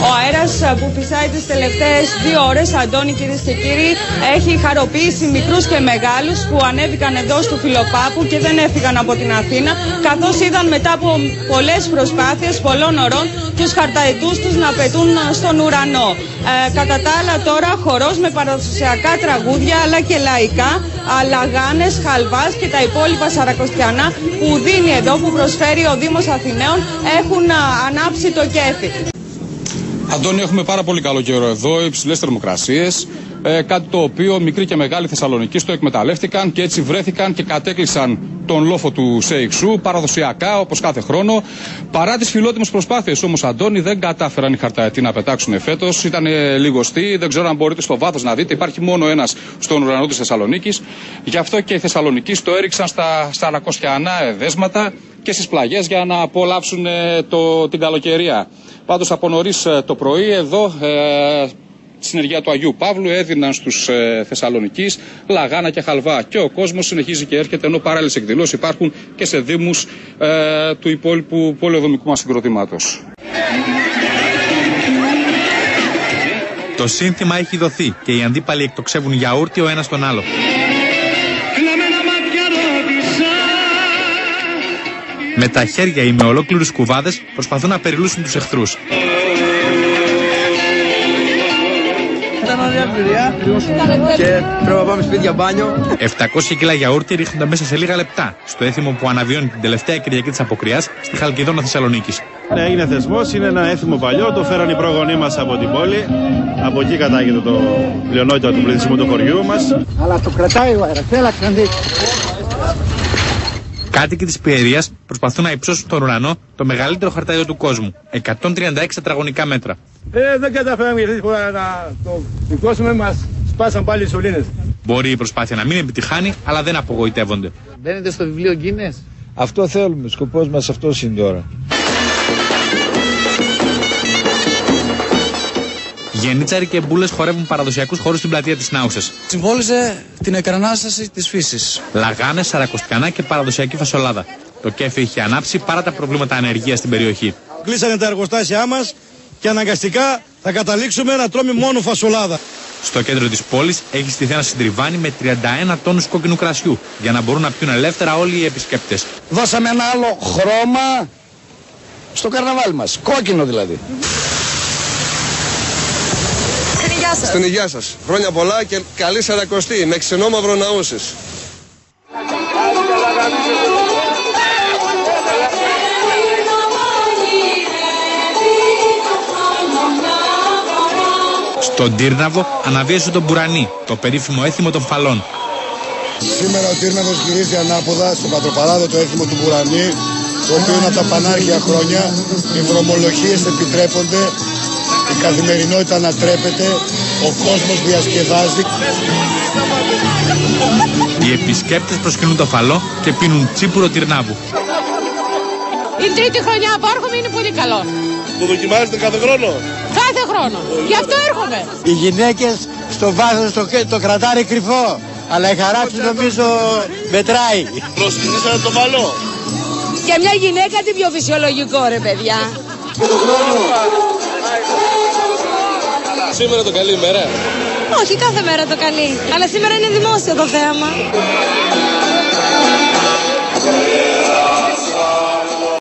Ο αέρας που φυσάει τις τελευταίες 2 ώρες, Αντώνη, κυρίες και κύριοι, έχει χαροποιήσει μικρούς και μεγάλους που ανέβηκαν εδώ στο Φιλοπάπου και δεν έφυγαν από την Αθήνα, καθώς είδαν μετά από πολλές προσπάθειες, πολλών ωρών, τους χαρταετούς τους να πετούν στον ουρανό. Κατά τα άλλα τώρα χορός με παραδοσιακά τραγούδια αλλά και λαϊκά, λαγάνες, χαλβάς και τα υπόλοιπα σαρακοστιανά που δίνει εδώ, που προσφέρει ο Δήμος Αθηναίων, έχουν ανάψει το κέφι. Αντώνη, έχουμε πάρα πολύ καλό καιρό εδώ, υψηλές θερμοκρασίες, κάτι το οποίο μικροί και μεγάλοι Θεσσαλονικείς το εκμεταλλεύτηκαν και έτσι βρέθηκαν και κατέκλυσαν τον λόφο του ΣΕΙΞΟΥ παραδοσιακά όπως κάθε χρόνο. Παρά τις φιλότιμες προσπάθειες όμως, Αντώνη, δεν κατάφεραν οι χαρταετοί να πετάξουν φέτος. Ήταν λιγοστοί, δεν ξέρω αν μπορείτε στο βάθος να δείτε. Υπάρχει μόνο ένας στον ουρανό της Θεσσαλονίκης. Γι' αυτό και οι Θεσσαλονικείς το έριξαν στα σαρακοστιανά εδέσματα και στις πλαγιές για να απολαύσουν την καλοκαιρία. Πάντως από νωρίς το πρωί εδώ στην ενεργεία του Αγίου Παύλου έδιναν στους Θεσσαλονικείς λαγάνα και χαλβά και ο κόσμος συνεχίζει και έρχεται, ενώ παράλληλες εκδηλώσεις υπάρχουν και σε δήμους του υπόλοιπου πολεοδομικού μας συγκροτήματος. Το σύνθημα έχει δοθεί και οι αντίπαλοι εκτοξεύουν γιαούρτι ο ένας τον άλλο. Με τα χέρια ή με ολόκληρους κουβάδες προσπαθούν να περιλούσουν τους εχθρούς. Ήταν ωραία εμπειρία και πρέπει να πάμε σπίτι για μπάνιο. 700 κιλά γιαούρτι ρίχνονται μέσα σε λίγα λεπτά στο έθιμο που αναβιώνει την τελευταία Κυριακή της Αποκριάς στη Χαλκιδόνα Θεσσαλονίκης. Είναι θεσμός, είναι ένα έθιμο παλιό, το φέραν οι πρόγονοί μας από την πόλη. Από εκεί κατάγεται το πλειονότητα του πληθυσμού του χωριού μας. Αλλά το κρατάει ο αέρας, έλα ξαναδεί. Κάτοικοι της Πιερίας προσπαθούν να υψώσουν τον ουρανό το μεγαλύτερο χαρταείο του κόσμου, 136 τετραγωνικά μέτρα. Δεν καταφέραμε γιατί το κόσμο μας σπάσαν πάλι οι σωλήνες. Μπορεί η προσπάθεια να μην επιτυχάνει, αλλά δεν απογοητεύονται. Μπαίνετε στο βιβλίο Guinness. Αυτό θέλουμε, σκοπός μας αυτός είναι τώρα. Γενίτσαροι και μπούλες χορεύουν παραδοσιακούς χώρους στην πλατεία της Νάουσας. Συμβόλιζε την εκρανάσταση της φύσης. Λαγάνες, σαρακοστιανά και παραδοσιακή φασολάδα. Το κέφι είχε ανάψει παρά τα προβλήματα ανεργίας στην περιοχή. Κλείσανε τα εργοστάσια μας και αναγκαστικά θα καταλήξουμε να τρώμε μόνο φασολάδα. Στο κέντρο της πόλης έχει στηθεί ένα συντριβάνι με 31 τόνους κόκκινου κρασιού για να μπορούν να πιούν ελεύθερα όλοι οι επισκέπτες. Δώσαμε ένα άλλο χρώμα στο καρναβάλι μας, κόκκινο δηλαδή. Στην υγεία σας. Χρόνια πολλά και καλή Σαρακοστή με ξενόμαυρο Ναούσης. Στον Τύρναβο αναβίασε τον Μπουρανί, το περίφημο έθιμο των φαλών. Σήμερα ο Τύρναβος γυρίζει ανάποδα στο πατροπαράδοτο έθιμο του Μπουρανί, το οποίο είναι από τα πανάρχια χρόνια. Οι βρωμολογίες επιτρέπονται, η καθημερινότητα ανατρέπεται, ο κόσμος διασκεδάζει. Οι επισκέπτες προσκυνούν το φαλό και πίνουν τσίπουρο Τυρνάβου. Η τρίτη χρονιά που έρχομαι είναι πολύ καλό. Το δοκιμάζετε κάθε χρόνο? Κάθε χρόνο. Γι' αυτό έρχομαι. Οι γυναίκες στο βάθος το κρατάρει κρυφό, αλλά η χαρά τους νομίζω μετράει. Προσκυνήσατε το φαλό? Και μια γυναίκα τι πιο φυσιολογικό ρε παιδιά. Σήμερα το καλή ημέρα? Όχι, κάθε μέρα το καλή. Αλλά σήμερα είναι δημόσιο το θέαμα.